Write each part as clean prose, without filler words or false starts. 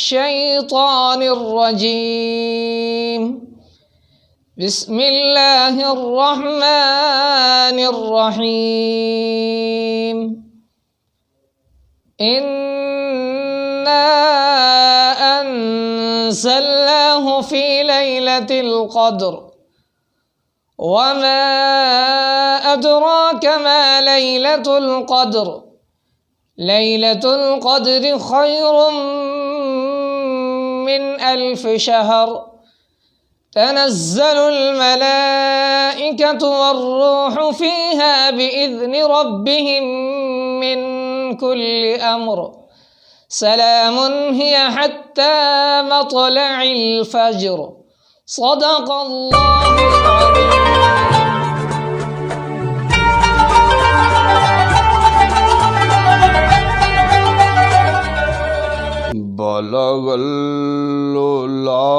الشيطان الرجيم بسم الله الرحمن الرحيم إنا أنزلناه في ليلة القدر وما أدراك ما ليلة القدر ليلة القدر خير من 1000 شهر تنزل الملائكة والروح فيها بإذن ربهم من كل أمر سلام هي حتى مطلع الفجر صدق الله العظيم. بلغ العلا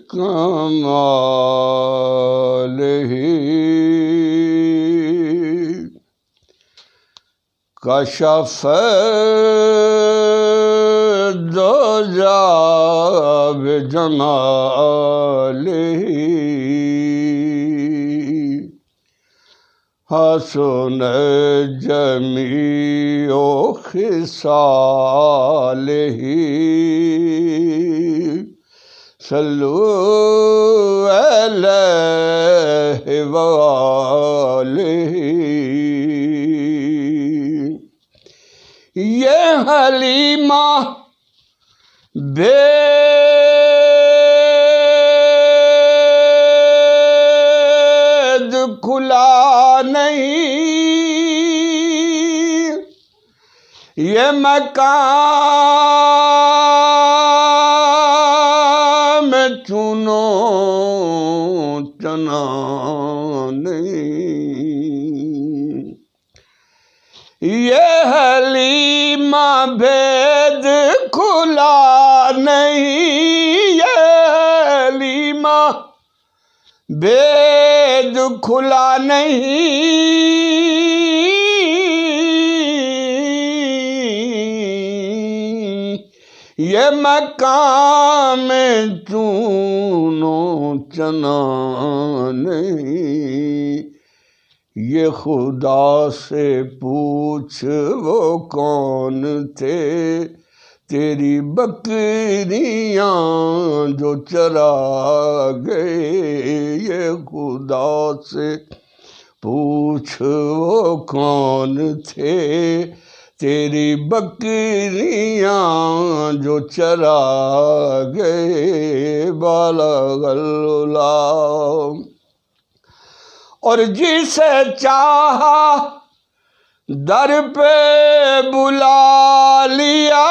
بکمالہ کشف الدجی بجمالہ حسن جمیع خصالہ صلوا علیہ وآلہ. یہ حلیمہ بید کھلا نہیں، یہ مقام چنو چنا نہیں. یہ حلیمہ بید کھلا نہیں، یہ حلیمہ بید کھلا نہیں، یہ مقام چونو چنا نہیں. یہ خدا سے پوچھ وہ کون تھے تیری بکریاں جو چرا گئے. یہ خدا سے پوچھ وہ کون تھے تیری بکریاں جو چرا گئے. بالغ العلا اور جسے چاہا در پہ بلا لیا،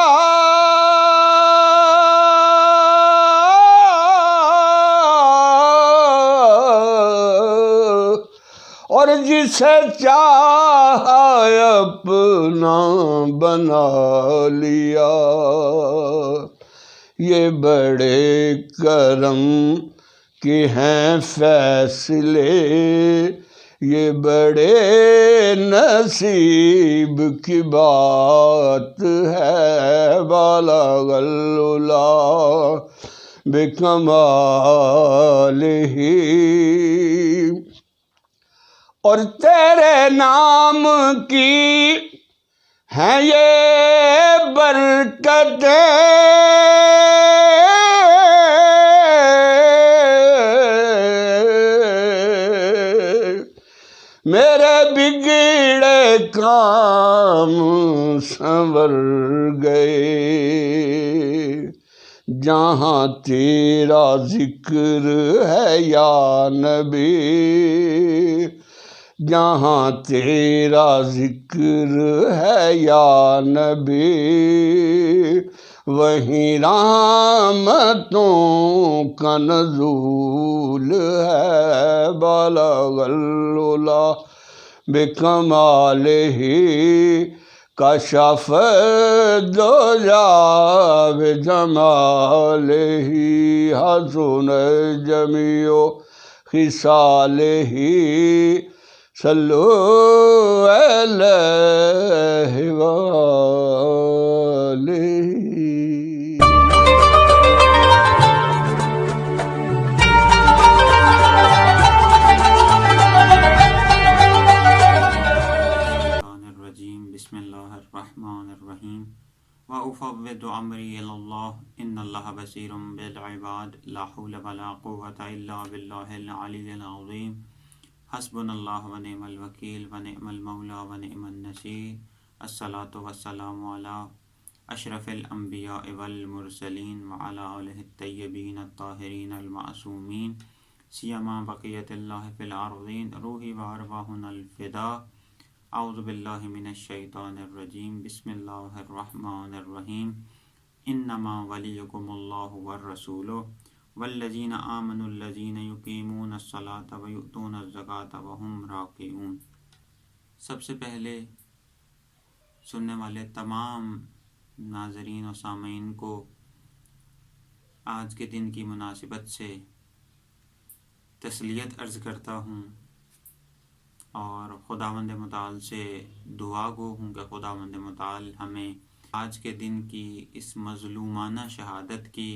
اور جسے چاہا اپنا بنا لیا. یہ بڑے کرم کہ ہیں فیصلے، یہ بڑے نصیب کی بات ہے. بالغ العلا بکمالہ اور تیرے نام کی ہیں یہ برکتیں، میرے بگڑے کام سنور گئے. جہاں تیرا ذکر ہے یا نبی، جہاں تیرا ذکر ہے یا نبی، وہیں رحمتوں کا نزول ہے. بالغ العلا بکمالہ کشف الدجی بجمالہ حسن جمیع خصالہ صلو علیہ وآلہ. وأفوض أمري إلى الله إن الله بصير بالعباد لا حول ولا قوة إلا بالله العلي العظيم حسبنا الله ونعم الوكيل ونعم المولى ونعم النصير الصلاة والسلام على أشرف الأنبياء والمرسلين وعلى آله الطيبين الطاهرين المعصومين سيما بقية الله في الأرضين روحي وأرواحنا الفداء اعوذ باللہ من الشیطان الرجیم بسم اللہ الرحمن الرحیم انما ولیکم اللہ والرسول والذین آمنوا الذین یقیمون الصلاة ویؤتون الزکاة وهم راکعون۔ سب سے پہلے سننے والے تمام ناظرین و سامعین کو آج کے دن کی مناسبت سے تسلیت عرض کرتا ہوں اور خداوند متعال سے دعا گو ہوں کہ خداوند متعال ہمیں آج کے دن کی اس مظلومانہ شہادت کی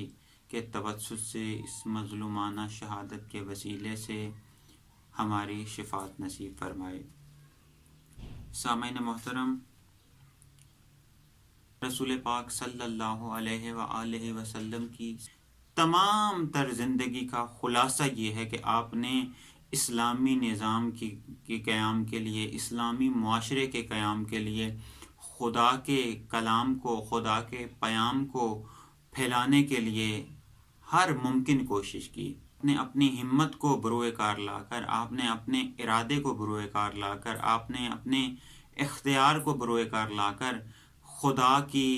کے توسط سے، اس مظلومانہ شہادت کے وسیلے سے ہماری شفاعت نصیب فرمائے۔ سامعین محترم، رسول پاک صلی اللہ علیہ وآلہ وسلم کی تمام تر زندگی کا خلاصہ یہ ہے کہ آپ نے اسلامی نظام کے قیام کے لیے، اسلامی معاشرے کے قیام کے لیے خدا کے کلام کو، خدا کے پیام کو پھیلانے کے لیے ہر ممکن کوشش کی۔ آپ نے اپنی ہمت کو بروئے کار لا کر، آپ نے اپنے ارادے کو بروئے کار لا کر، آپ نے اپنے اختیار کو بروئے کار لا کر خدا کی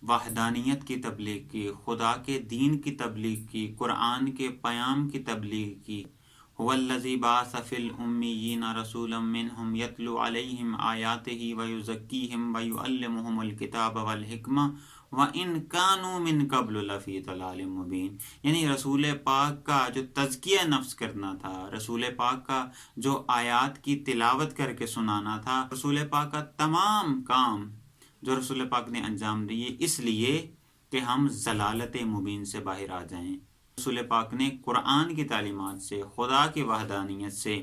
وحدانیت کی تبلیغ کی، خدا کے دین کی تبلیغ کی، قرآن کے پیام کی تبلیغ کی۔ هو الذی بعث فی الامیین رسولا منہم یتلو علیہم آیاتہ ویزکیہم ویعلمہم الکتاب والحکمہ وَإِن كَانُوا مِن قَبْلُ لَفِي ضَلَالٍ مُبِينٍ، یعنی رسول پاک کا جو تزکیہ نفس کرنا تھا، رسول پاک کا جو آیات کی تلاوت کر کے سنانا تھا، رسول پاک کا تمام کام جو رسول پاک نے انجام دیے اس لیے کہ ہم ضلالت مبین سے باہر آ جائیں۔ رسول پاک نے قرآن کی تعلیمات سے، خدا کی وحدانیت سے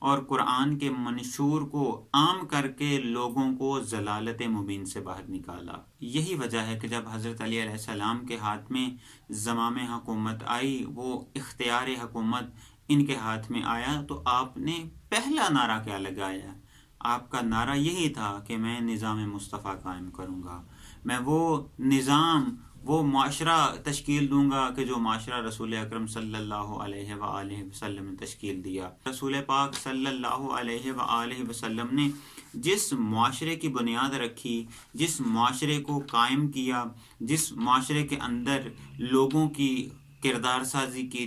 اور قرآن کے منشور کو عام کر کے لوگوں کو ضلالت مبین سے باہر نکالا۔ یہی وجہ ہے کہ جب حضرت علی علیہ السلام کے ہاتھ میں زمام حکومت آئی، وہ اختیار حکومت ان کے ہاتھ میں آیا، تو آپ نے پہلا نعرہ کیا لگایا؟ آپ کا نعرہ یہی تھا کہ میں نظام مصطفیٰ قائم کروں گا، میں وہ نظام، وہ معاشرہ تشکیل دوں گا کہ جو معاشرہ رسول اکرم صلی اللہ علیہ وآلہ وسلم نے تشکیل دیا۔ رسول پاک صلی اللہ علیہ وآلہ وسلم نے جس معاشرے کی بنیاد رکھی، جس معاشرے کو قائم کیا، جس معاشرے کے اندر لوگوں کی کردار سازی کی،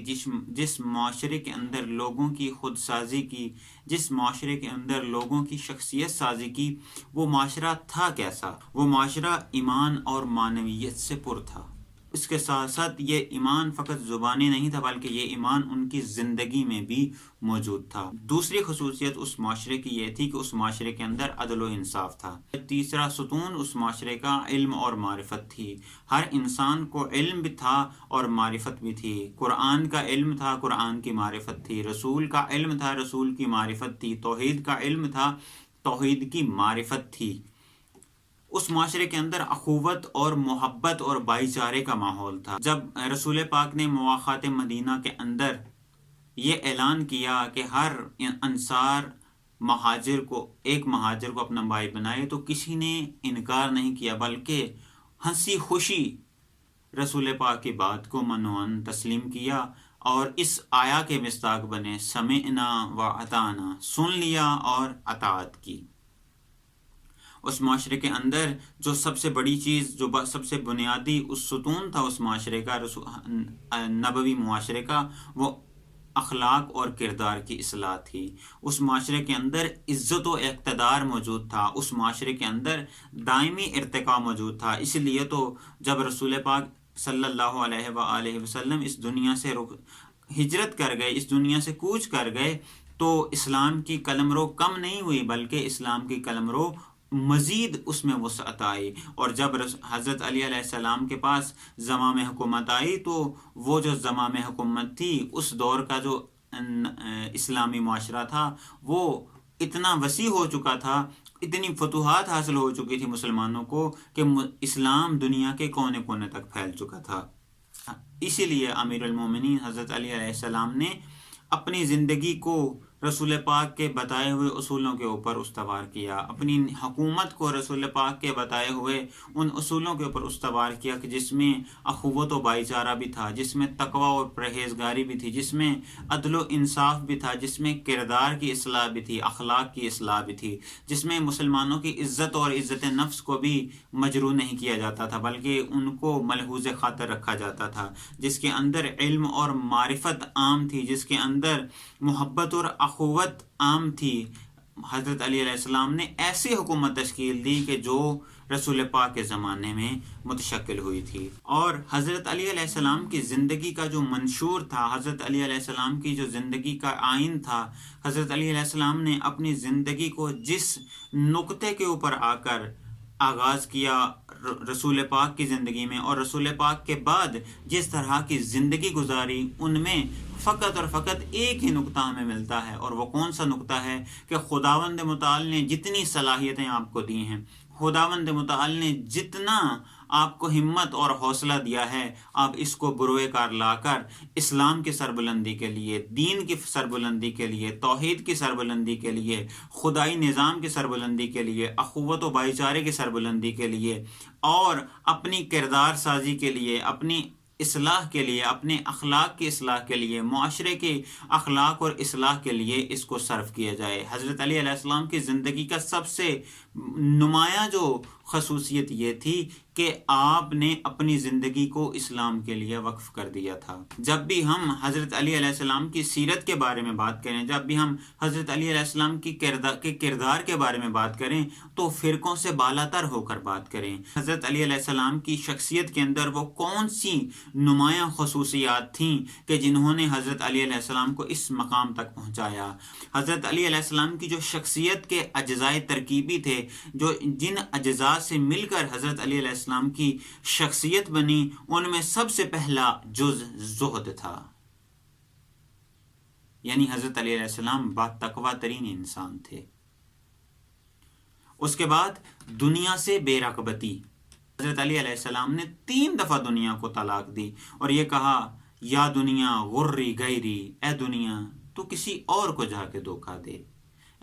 جس معاشرے کے اندر لوگوں کی خود سازی کی، جس معاشرے کے اندر لوگوں کی شخصیت سازی کی، وہ معاشرہ تھا کیسا؟ وہ معاشرہ ایمان اور معنویت سے پر تھا۔ اس کے ساتھ ساتھ یہ ایمان فقط زبانی نہیں تھا، بلکہ یہ ایمان ان کی زندگی میں بھی موجود تھا۔ دوسری خصوصیت اس معاشرے کی یہ تھی کہ اس معاشرے کے اندر عدل و انصاف تھا۔ تیسرا ستون اس معاشرے کا علم اور معرفت تھی۔ ہر انسان کو علم بھی تھا اور معرفت بھی تھی۔ قرآن کا علم تھا، قرآن کی معرفت تھی۔ رسول کا علم تھا، رسول کی معرفت تھی۔ توحید کا علم تھا، توحید کی معرفت تھی۔ اس معاشرے کے اندر اخوت اور محبت اور بھائی چارے کا ماحول تھا۔ جب رسول پاک نے مواخات مدینہ کے اندر یہ اعلان کیا کہ ہر انصار ایک مہاجر کو اپنا بھائی بنائے، تو کسی نے انکار نہیں کیا، بلکہ ہنسی خوشی رسول پاک کی بات کو منوان تسلیم کیا اور اس آیا کے مصداق بنے، سمعنا و اطعنا، سن لیا اور اطاعت کی۔ اس معاشرے کے اندر جو سب سے بڑی چیز، جو سب سے بنیادی اس ستون تھا اس معاشرے کا، نبوی معاشرے کا، وہ اخلاق اور کردار کی اصلاح تھی۔ اس معاشرے کے اندر عزت و اقتدار موجود تھا، اس معاشرے کے اندر دائمی ارتقاء موجود تھا۔ اس لیے تو جب رسول پاک صلی اللہ علیہ وآلہ وسلم اس دنیا سے ہجرت کر گئے، اس دنیا سے کوچ کر گئے، تو اسلام کی قلمرو کم نہیں ہوئی، بلکہ اسلام کی قلمرو مزید اس میں وسعت آئی۔ اور جب حضرت علی علیہ السلام کے پاس زمام حکومت آئی، تو وہ جو زمام حکومت تھی، اس دور کا جو اسلامی معاشرہ تھا، وہ اتنا وسیع ہو چکا تھا، اتنی فتوحات حاصل ہو چکی تھی مسلمانوں کو کہ اسلام دنیا کے کونے کونے تک پھیل چکا تھا۔ اسی لیے امیر المومنین حضرت علی علیہ السلام نے اپنی زندگی کو رسول پاک کے بتائے ہوئے اصولوں کے اوپر استوار کیا، اپنی حکومت کو رسول پاک کے بتائے ہوئے ان اصولوں کے اوپر استوار کیا کہ جس میں اخوت و بھائی چارہ بھی تھا، جس میں تقوی اور پرہیزگاری بھی تھی، جس میں عدل و انصاف بھی تھا، جس میں کردار کی اصلاح بھی تھی، اخلاق کی اصلاح بھی تھی، جس میں مسلمانوں کی عزت اور عزت نفس کو بھی مجروح نہیں کیا جاتا تھا بلکہ ان کو ملحوظ خاطر رکھا جاتا تھا، جس کے اندر علم اور معرفت عام تھی، جس کے اندر محبت اور اخوت عام تھی۔ حضرت علی علیہ السلام نے ایسی حکومت تشکیل دی کہ جو رسول پاک کے زمانے میں متشکل ہوئی تھی، اور حضرت علی علیہ السلام کی زندگی کا جو منشور تھا، حضرت علی علیہ السلام کی جو زندگی کا آئین تھا، حضرت علی علیہ السلام نے اپنی زندگی کو جس نقطے کے اوپر آ کر آغاز کیا رسول پاک کی زندگی میں، اور رسول پاک کے بعد جس طرح کی زندگی گزاری، ان میں فقط اور فقط ایک ہی نقطہ ہمیں ملتا ہے، اور وہ کون سا نقطہ ہے کہ خداوند متعال نے جتنی صلاحیتیں آپ کو دی ہیں، خداوند متعال نے جتنا آپ کو ہمت اور حوصلہ دیا ہے، آپ اس کو بروئے کار لا کر اسلام کی سربلندی کے لیے، دین کی سربلندی کے لیے، توحید کی سربلندی کے لیے، خدائی نظام کی سربلندی کے لیے، اخوت و بھائی چارے کی سربلندی کے لیے، اور اپنی کردار سازی کے لیے، اپنی اصلاح کے لیے، اپنے اخلاق کی اصلاح کے لیے، معاشرے کے اخلاق اور اصلاح کے لیے اس کو صرف کیا جائے۔ حضرت علی علیہ السلام کی زندگی کا سب سے نمایاں جو خصوصیت یہ تھی کہ آپ نے اپنی زندگی کو اسلام کے لیے وقف کر دیا تھا۔ جب بھی ہم حضرت علی علیہ السلام کی سیرت کے بارے میں بات کریں، جب بھی ہم حضرت علی علیہ السلام کی کردار کے بارے میں بات کریں تو فرقوں سے بالاتر ہو کر بات کریں۔ حضرت علی علیہ السلام کی شخصیت کے اندر وہ کون سی نمایاں خصوصیات تھیں کہ جنہوں نے حضرت علی علیہ السلام کو اس مقام تک پہنچایا۔ حضرت علی علیہ السلام کی جو شخصیت کے اجزائے ترکیبی تھے، جو جن اجزاء سے مل کر حضرت علی علیہ السلام کی شخصیت بنی، ان میں سب سے پہلا جز زہد تھا، یعنی حضرت علی علیہ السلام با تقوی ترین انسان تھے۔ اس کے بعد دنیا سے بے رغبتی۔ حضرت علی علیہ السلام نے 3 دفعہ دنیا کو طلاق دی اور یہ کہا، یا دنیا غری غیری، اے دنیا تو کسی اور کو جا کے دھوکہ دے،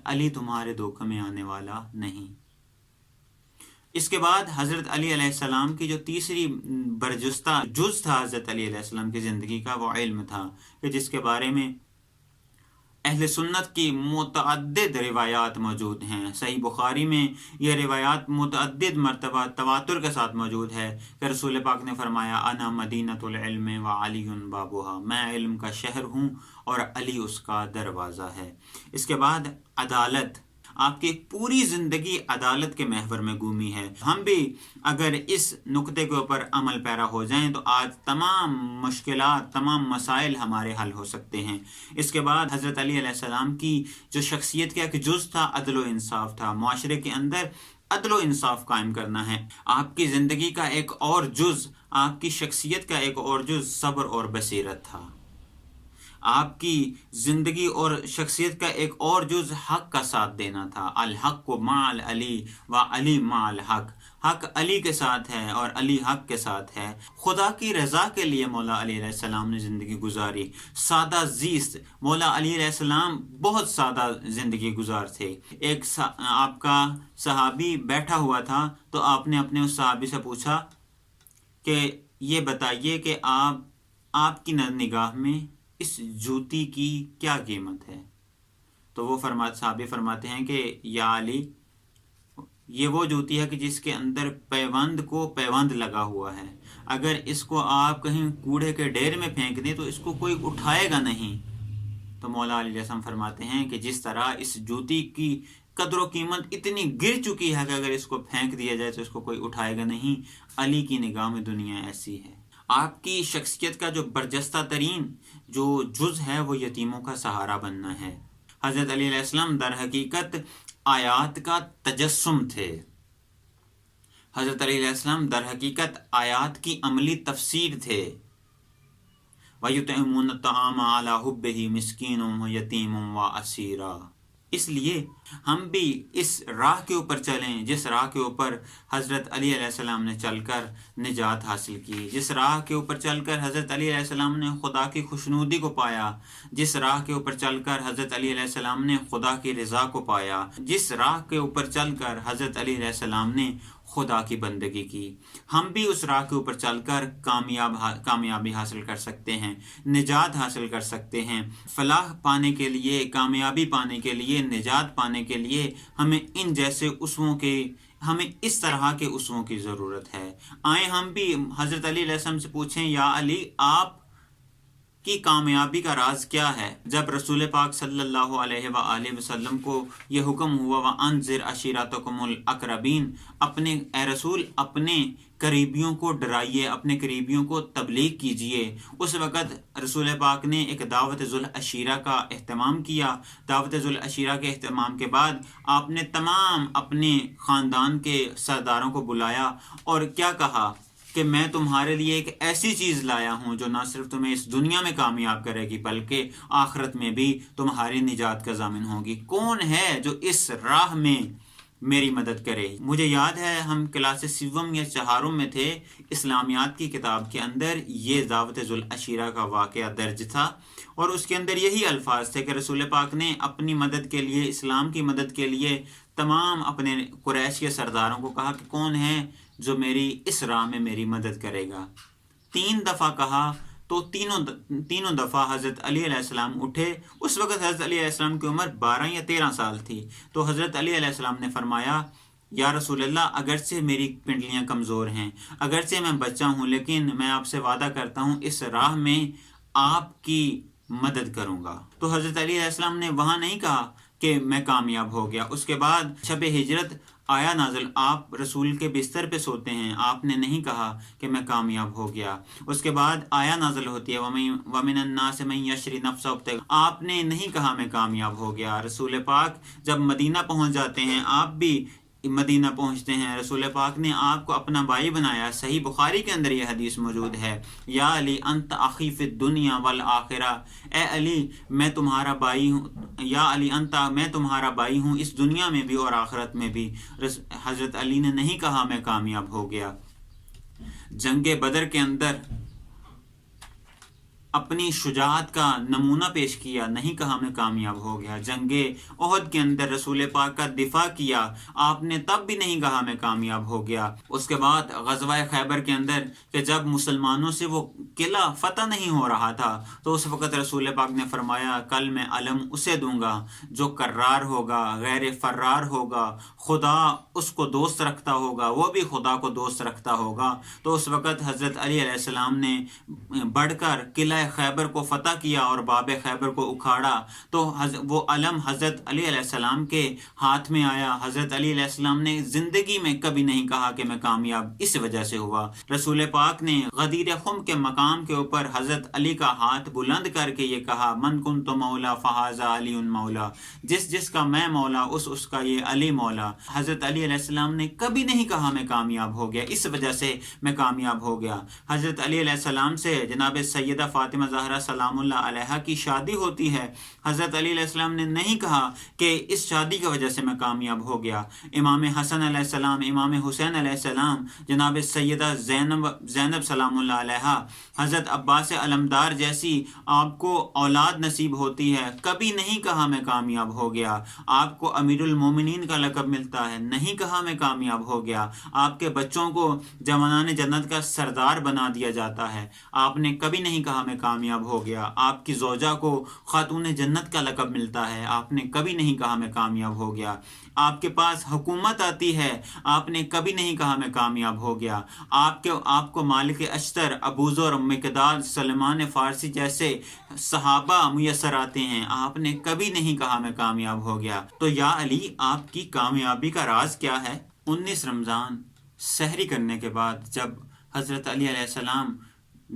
علی تمہارے دھوکے میں آنے والا نہیں۔ اس کے بعد حضرت علی علیہ السلام کی جو تیسری برجستہ جز تھا حضرت علی علیہ السلام کی زندگی کا، وہ علم تھا، کہ جس کے بارے میں اہل سنت کی متعدد روایات موجود ہیں۔ صحیح بخاری میں یہ روایات متعدد مرتبہ تواتر کے ساتھ موجود ہے کہ رسول پاک نے فرمایا، انا مدینۃ العلم وعلی بابها، میں علم کا شہر ہوں اور علی اس کا دروازہ ہے۔ اس کے بعد عدالت، آپ کی پوری زندگی عدالت کے محور میں گھومی ہے۔ ہم بھی اگر اس نقطے کے اوپر عمل پیرا ہو جائیں تو آج تمام مشکلات، تمام مسائل ہمارے حل ہو سکتے ہیں۔ اس کے بعد حضرت علی علیہ السلام کی جو شخصیت کا ایک جز تھا، عدل و انصاف تھا، معاشرے کے اندر عدل و انصاف قائم کرنا ہے۔ آپ کی زندگی کا ایک اور جز، آپ کی شخصیت کا ایک اور جز صبر اور بصیرت تھا۔ آپ کی زندگی اور شخصیت کا ایک اور جز حق کا ساتھ دینا تھا۔ الحق مع علی و علی مع الحق، حق علی کے ساتھ ہے اور علی حق کے ساتھ ہے۔ خدا کی رضا کے لیے مولا علی علیہ السلام نے زندگی گزاری، سادہ زیست۔ مولا علی علیہ السلام بہت سادہ زندگی گزار تھے۔ ایک آپ کا صحابی بیٹھا ہوا تھا تو آپ نے اپنے اس صحابی سے پوچھا کہ یہ بتائیے کہ آپ کی نگاہ میں اس جوتی کی کیا قیمت ہے؟ تو وہ صحابی فرماتے ہیں کہ یا علی، یہ وہ جوتی ہے کہ جس کے اندر پیوند لگا ہوا ہے، اگر اس کو آپ کہیں کوڑے کے ڈھیر میں پھینک دیں تو اس کو کوئی اٹھائے گا نہیں۔ تو مولا علی علیہ السلام فرماتے ہیں کہ جس طرح اس جوتی کی قدر و قیمت اتنی گر چکی ہے کہ اگر اس کو پھینک دیا جائے تو اس کو کوئی اٹھائے گا نہیں، علی کی نگاہ میں دنیا ایسی ہے۔ آپ کی شخصیت کا جو برجستہ ترین جو جز ہے وہ یتیموں کا سہارا بننا ہے۔ حضرت علی علیہ السلام در حقیقت آیات کا تجسم تھے۔ حضرت علی علیہ السلام در حقیقت آیات کی عملی تفسیر تھے۔ وَيُطْعِمُونَ الطَّعَامَ عَلَى حُبِّهِ مِسْكِينًا وَيَتِيمًا وَأَسِيرًا۔ اس لیے ہم بھی اس راہ کے اوپر چلیں جس راہ کے اوپر حضرت علی علیہ السلام نے چل کر نجات حاصل کی، جس راہ کے اوپر چل کر حضرت علی علیہ السلام نے خدا کی خوشنودی کو پایا، جس راہ کے اوپر چل کر حضرت علی علیہ السلام نے خدا کی رضا کو پایا، جس راہ کے اوپر چل کر حضرت علی علیہ السلام نے خدا کی بندگی کی۔ ہم بھی اس راہ کے اوپر چل کر کامیابی حاصل کر سکتے ہیں، نجات حاصل کر سکتے ہیں۔ فلاح پانے کے لیے، کامیابی پانے کے لیے، نجات پانے کے لیے ہمیں ان جیسے اسووں کے، ہمیں اس طرح کے اسووں کی ضرورت ہے۔ آئیں ہم بھی حضرت علی علیہ السلام سے پوچھیں، یا علی آپ کی کامیابی کا راز کیا ہے؟ جب رسول پاک صلی اللہ علیہ وآلہ وسلم کو یہ حکم ہوا وَأَنذِرْ عَشِيرَتَكُمُ الْأَقْرَبِينَ، اے رسول اپنے قریبیوں کو ڈرائیے، اپنے قریبیوں کو تبلیغ کیجئے، اس وقت رسول پاک نے ایک دعوت ذوالعشیرہ کا اہتمام کیا۔ دعوت ذوالعشیرہ کے اہتمام کے بعد آپ نے تمام اپنے خاندان کے سرداروں کو بلایا اور کیا کہا کہ میں تمہارے لیے ایک ایسی چیز لایا ہوں جو نہ صرف تمہیں اس دنیا میں کامیاب کرے گی بلکہ آخرت میں بھی تمہاری نجات کا ضامن ہوگی۔ کون ہے جو اس راہ میں میری مدد کرے؟ مجھے یاد ہے ہم کلاس سیوم یا چہارم میں تھے، اسلامیات کی کتاب کے اندر یہ دعوت ذوالعشیرہ کا واقعہ درج تھا اور اس کے اندر یہی الفاظ تھے کہ رسول پاک نے اپنی مدد کے لیے، اسلام کی مدد کے لیے تمام اپنے قریش کے سرداروں کو کہا کہ کون ہے جو میری اس راہ میں میری مدد کرے گا۔ 3 دفعہ کہا تو تینوں دفعہ حضرت علی علیہ السلام اٹھے۔ اس وقت حضرت علی علیہ السلام کی عمر 12 یا 13 سال تھی، تو حضرت علی علیہ السلام نے فرمایا، یا رسول اللہ اگرچہ میری پنڈلیاں کمزور ہیں، اگرچہ میں بچہ ہوں، لیکن میں آپ سے وعدہ کرتا ہوں اس راہ میں آپ کی مدد کروں گا۔ تو حضرت علی علیہ السلام نے وہاں نہیں کہا کہ میں کامیاب ہو گیا۔ اس کے بعد شب ہجرت آیا نازل، آپ رسول کے بستر پہ سوتے ہیں، آپ نے نہیں کہا کہ میں کامیاب ہو گیا۔ اس کے بعد آیا نازل ہوتی ہے وَمِنَ النَّاسِ مَن يَشْرِي نَفْسَهُ ابْتِغَاءَ، آپ نے نہیں کہا میں کامیاب ہو گیا۔ رسول پاک جب مدینہ پہنچ جاتے ہیں، آپ بھی مدینہ پہنچتے ہیں، رسول پاک نے آپ کو اپنا بھائی بنایا۔ صحیح بخاری کے اندر یہ حدیث موجود ہے، یا علی انت اخی فی الدنیا والآخرہ، اے علی میں تمہارا بھائی ہوں، یا علی انت میں تمہارا بھائی ہوں اس دنیا میں بھی اور آخرت میں بھی۔ حضرت علی نے نہیں کہا میں کامیاب ہو گیا۔ جنگ بدر کے اندر اپنی شجاعت کا نمونہ پیش کیا، نہیں کہا میں کامیاب ہو گیا۔ جنگ احد کے اندر رسول پاک کا دفاع کیا، آپ نے تب بھی نہیں کہا میں کامیاب ہو گیا۔ اس کے بعد غزوہ خیبر کے اندر کہ جب مسلمانوں سے وہ قلعہ فتح نہیں ہو رہا تھا تو اس وقت رسول پاک نے فرمایا کل میں علم اسے دوں گا جو کرار ہوگا، غیر فرار ہوگا، خدا اس کو دوست رکھتا ہوگا، وہ بھی خدا کو دوست رکھتا ہوگا۔ تو اس وقت حضرت علی علیہ السلام نے بڑھ کر قلعہ خیبر کو فتح کیا اور باب خیبر کو اکھاڑا، تو وہ علم حضرت علی علیہ السلام کے ہاتھ میں آیا۔ حضرت علی علیہ السلام نے زندگی میں کبھی نہیں کہا کہ میں کامیاب اس وجہ سے ہوا۔ رسول پاک نے غدیر خم کے مقام کے اوپر حضرت علی کا ہاتھ بلند کر کے یہ کہا من کنت مولا فہذا علی مولا، جس کا میں مولا اس کا یہ علی مولا۔ حضرت علی علیہ السلام نے کبھی نہیں کہا میں کامیاب ہو گیا، اس وجہ سے میں کامیاب ہو گیا۔ حضرت علی علیہ السلام سے جناب سیدہ فاطمہ زہرا سلام اللہ علیہا کی شادی ہوتی ہے، حضرت علی علیہ السلام نے نہیں کہا کہ اس شادی کی وجہ سے میں کامیاب ہو گیا۔ امام حسن علیہ السلام، امام حسین علیہ السلام، جناب سیدہ زینب سلام اللہ علیہا، حضرت عباس علمدار جیسی آپ کو اولاد نصیب ہوتی ہے، کبھی نہیں کہا میں کامیاب ہو گیا۔ آپ کو امیر المومنین کا لقب ملتا ہے، نہیں کہا میں کامیاب ہو گیا۔ آپ کے بچوں کو جوانان جنت کا سردار بنا دیا جاتا ہے، آپ نے کبھی نہیں کہا میں کامیاب ہو گیا۔ آپ کی زوجہ کو خاتون جنت کا لقب ملتا ہے، آپ نے کبھی نہیں کہا میں کامیاب ہو گیا۔ آپ کے پاس حکومت آتی ہے، آپ نے کبھی نہیں کہا میں کامیاب ہو گیا۔ آپ کو مالک اشتر، ابو ذر، مقداد، سلمان فارسی جیسے صحابہ میسر آتے ہیں، آپ نے کبھی نہیں کہا میں کامیاب ہو گیا۔ تو یا علی آپ کی کامیابی کا راز کیا ہے؟ 19 رمضان سحری کرنے کے بعد جب حضرت علی علیہ السلام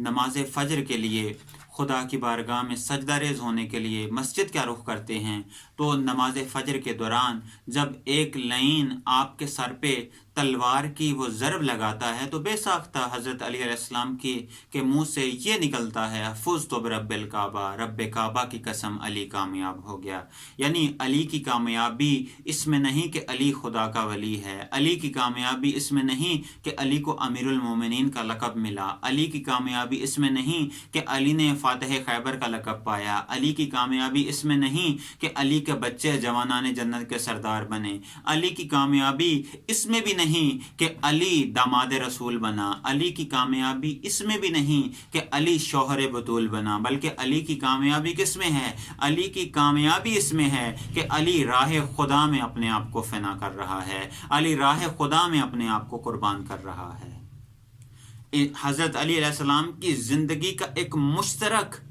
نماز فجر کے لیے خدا کی بارگاہ میں سجدہ ریز ہونے کے لیے مسجد کا رخ کرتے ہیں، تو نماز فجر کے دوران جب ایک لائن آپ کے سر پہ تلوار کی وہ ضرب لگاتا ہے تو بے ساختہ حضرت علی علیہ السلام کے منہ سے یہ نکلتا ہے فز تو برب الکعبہ، رب کعبہ کی قسم علی کامیاب ہو گیا۔ یعنی علی کی کامیابی اس میں نہیں کہ علی خدا کا ولی ہے، علی کی کامیابی اس میں نہیں کہ علی کو امیر المومنین کا لقب ملا، علی کی کامیابی اس میں نہیں کہ علی نے فاتح خیبر کا لقب پایا، علی کی کامیابی اس میں نہیں کہ علی کے بچے جوانان جنت کے سردار بنے، علی کی کامیابی اس میں بھی نہیں کہ علی داماد رسول بنا، علی کی کامیابی اس میں بھی نہیں کہ علی شوہر بطول بنا، بلکہ علی کی کامیابی کس میں ہے؟ علی کی کامیابی اس میں ہے کہ علی راہ خدا میں اپنے آپ کو فنا کر رہا ہے، علی راہ خدا میں اپنے آپ کو قربان کر رہا ہے۔ حضرت علی علیہ السلام کی زندگی کا ایک مشترک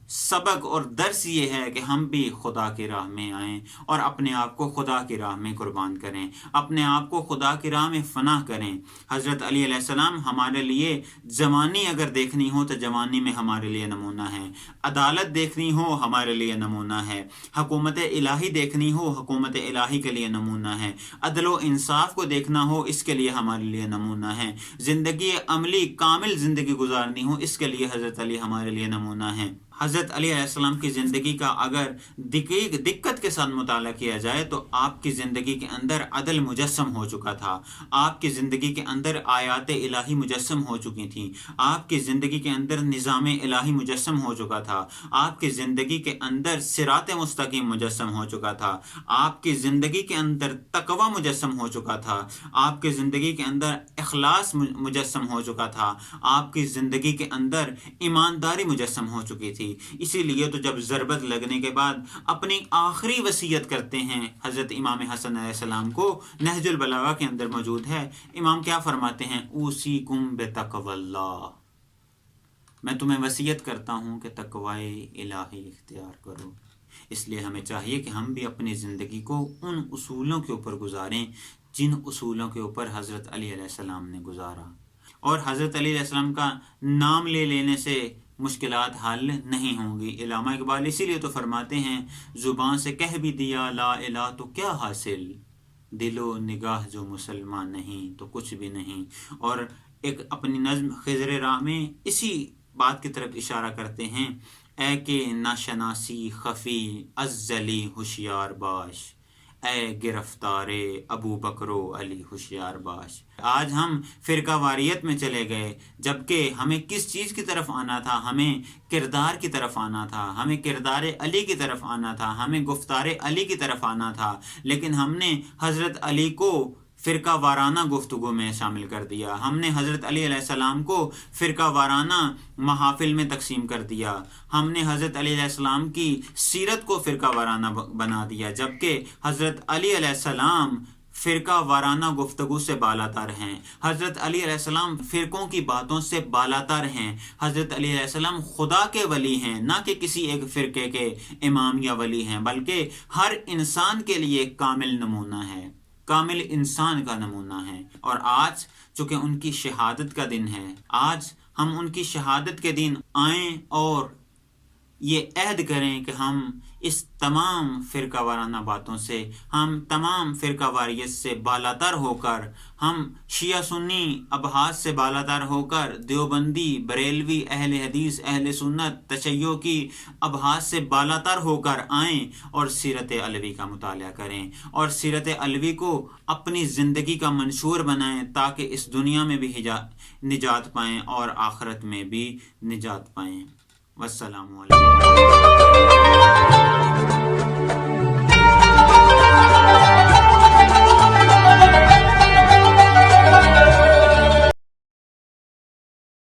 سبق اور درس یہ ہے کہ ہم بھی خدا کی راہ میں آئیں اور اپنے آپ کو خدا کی راہ میں قربان کریں، اپنے آپ کو خدا کی راہ میں فنا کریں۔ حضرت علی علیہ السلام ہمارے لیے جوانی اگر دیکھنی ہو تو جوانی میں ہمارے لیے نمونہ ہے، عدالت دیکھنی ہو ہمارے لیے نمونہ ہے، حکومت الہی دیکھنی ہو حکومت الہی کے لیے نمونہ ہے، عدل و انصاف کو دیکھنا ہو اس کے لیے ہمارے لیے نمونہ ہے، زندگی عملی کامل زندگی گزارنی ہو اس کے لیے حضرت علی ہمارے لیے نمونہ ہے۔ حضرت علی علیہ السلام کی زندگی کا اگر دقت کے ساتھ مطالعہ کیا جائے تو آپ کی زندگی کے اندر عدل مجسم ہو چکا تھا، آپ کی زندگی کے اندر آیات الہی مجسم ہو چکی تھیں، آپ کی زندگی کے اندر نظام الہی مجسم ہو چکا تھا، آپ کی زندگی کے اندر صراط مستقیم مجسم ہو چکا تھا، آپ کی زندگی کے اندر تقوی مجسم ہو چکا تھا، آپ کی زندگی کے اندر اخلاص مجسم ہو چکا تھا، آپ کی زندگی کے اندر ایمانداری مجسم ہو چکی تھی۔ اسی لیے تو جب ضربت لگنے کے بعد اپنی آخری وصیت کرتے ہیں حضرت امام حسن علیہ السلام کو، نہج البلاغہ کے اندر موجود ہے، امام کیا فرماتے ہیں؟ اوصیکم بتقوی اللہ، میں تمہیں وصیت کرتا ہوں کہ تقوی الہی اختیار کرو۔ اس لیے ہمیں چاہیے کہ ہم بھی اپنی زندگی کو ان اصولوں کے اوپر گزاریں جن اصولوں کے اوپر حضرت علی علیہ السلام نے گزارا، اور حضرت علی علیہ السلام کا نام لے لینے سے مشکلات حل نہیں ہوں گی۔ علامہ اقبال اسی لیے تو فرماتے ہیں زبان سے کہہ بھی دیا لا الہ تو کیا حاصل، دل و نگاہ جو مسلمان نہیں تو کچھ بھی نہیں۔ اور ایک اپنی نظم خضر راہ میں اسی بات کی طرف اشارہ کرتے ہیں، اے کہ ناشناسی خفی ازلی ہوشیار باش، اے گرفتار ابو بکر و علی ہوشیار باش۔ آج ہم فرقہ واریت میں چلے گئے، جبکہ ہمیں کس چیز کی طرف آنا تھا؟ ہمیں کردار کی طرف آنا تھا، ہمیں کردار علی کی طرف آنا تھا، ہمیں گفتار علی کی طرف آنا تھا، لیکن ہم نے حضرت علی کو فرقہ وارانہ گفتگو میں شامل کر دیا، ہم نے حضرت علی علیہ السلام کو فرقہ وارانہ محافل میں تقسیم کر دیا، ہم نے حضرت علی علیہ السلام کی سیرت کو فرقہ وارانہ بنا دیا، جبکہ حضرت علی علیہ السلام فرقہ وارانہ گفتگو سے بالاتر ہیں، حضرت علی علیہ السلام فرقوں کی باتوں سے بالاتر ہیں، حضرت علی علیہ السلام خدا کے ولی ہیں، نہ کہ کسی ایک فرقے کے امام یا ولی ہیں، بلکہ ہر انسان کے لیے کامل نمونہ ہے، کامل انسان کا نمونہ ہے۔ اور آج چونکہ ان کی شہادت کا دن ہے، آج ہم ان کی شہادت کے دن آئیں اور یہ عہد کریں کہ ہم اس تمام فرقہ وارانہ باتوں سے، ہم تمام فرقہ واریت سے بالاتر ہو کر، ہم شیعہ سنی ابحاث سے بالاتر ہو کر، دیوبندی، بریلوی، اہل حدیث، اہل سنت، تشیع کی ابحاث سے بالاتر ہو کر آئیں اور سیرت علوی کا مطالعہ کریں، اور سیرت علوی کو اپنی زندگی کا منشور بنائیں تاکہ اس دنیا میں بھی نجات پائیں اور آخرت میں بھی نجات پائیں۔ والسلام علیکم۔